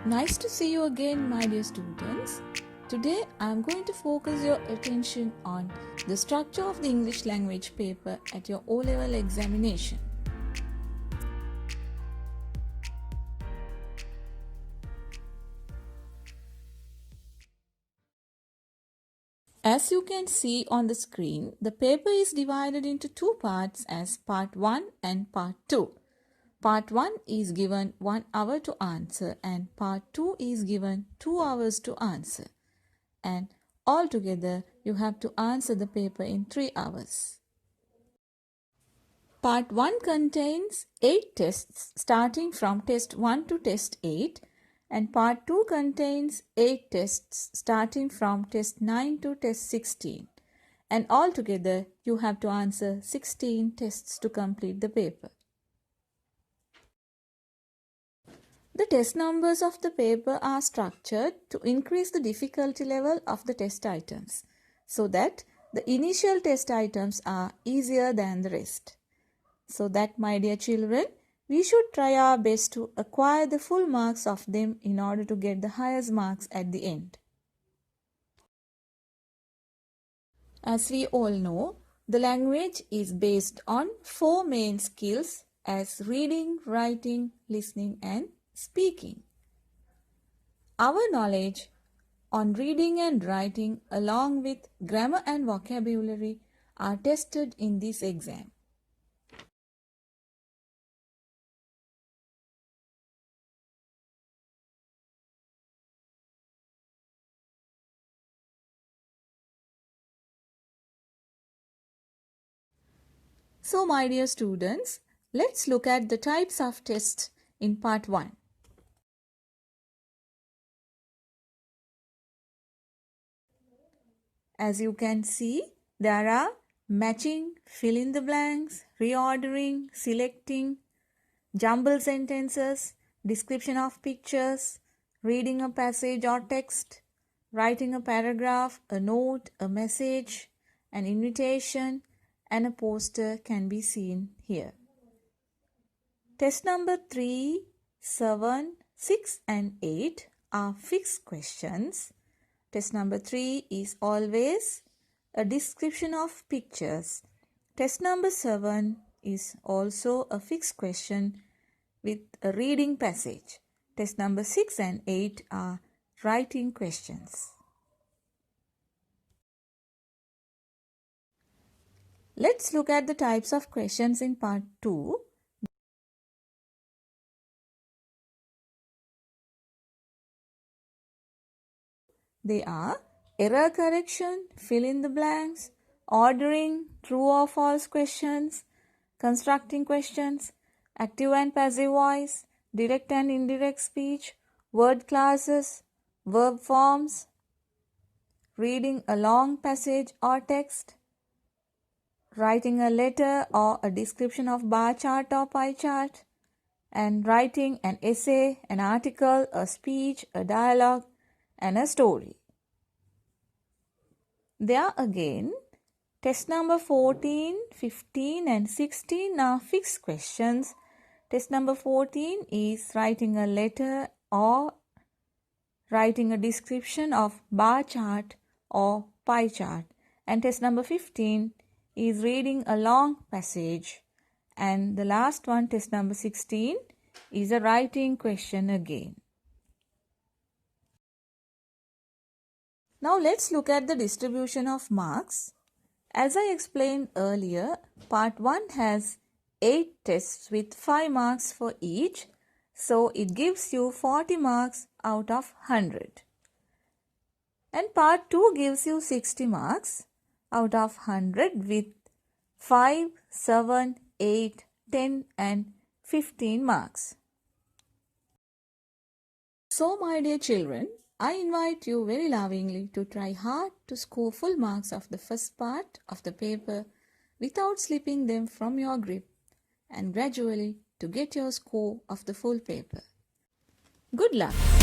Nice to see you again, my dear students. Today I am going to focus your attention on the structure of the English language paper at your O-level examination. As you can see on the screen, the paper is divided into two parts as Part 1 and Part 2. Part 1 is given 1 hour to answer and Part 2 is given 2 hours to answer. And altogether, you have to answer the paper in 3 hours. Part 1 contains 8 tests starting from test 1 to test 8 and Part 2 contains 8 tests starting from test 9 to test 16. And altogether, you have to answer 16 tests to complete the paper. The test numbers of the paper are structured to increase the difficulty level of the test items so that the initial test items are easier than the rest. So that, my dear children, we should try our best to acquire the full marks of them in order to get the highest marks at the end. As we all know, the language is based on 4 main skills as reading, writing, listening and speaking. Our knowledge on reading and writing along with grammar and vocabulary are tested in this exam. So, my dear students, let's look at the types of tests in Part 1. As you can see, there are matching, fill in the blanks, reordering, selecting, jumble sentences, description of pictures, reading a passage or text, writing a paragraph, a note, a message, an invitation, and a poster can be seen here. Test number 3, 7, 6 and 8 are fixed questions. Test number 3 is always a description of pictures. Test number 7 is also a fixed question with a reading passage. Test number 6 and 8 are writing questions. Let's look at the types of questions in Part 2. They are error correction, fill in the blanks, ordering, true or false questions, constructing questions, active and passive voice, direct and indirect speech, word classes, verb forms, reading a long passage or text, writing a letter or a description of bar chart or pie chart, and writing an essay, an article, a speech, a dialogue, and a story. There again, test number 14, 15 and 16 are fixed questions. Test number 14 is writing a letter or writing a description of bar chart or pie chart. And test number 15 is reading a long passage. And the last one, test number 16, is a writing question again. Now let's look at the distribution of marks. As I explained earlier, Part 1 has 8 tests with 5 marks for each. So it gives you 40 marks out of 100. And Part 2 gives you 60 marks out of 100 with 5, 7, 8, 10 and 15 marks. So, my dear children, I invite you very lovingly to try hard to score full marks of the first part of the paper without slipping them from your grip and gradually to get your score of the full paper. Good luck!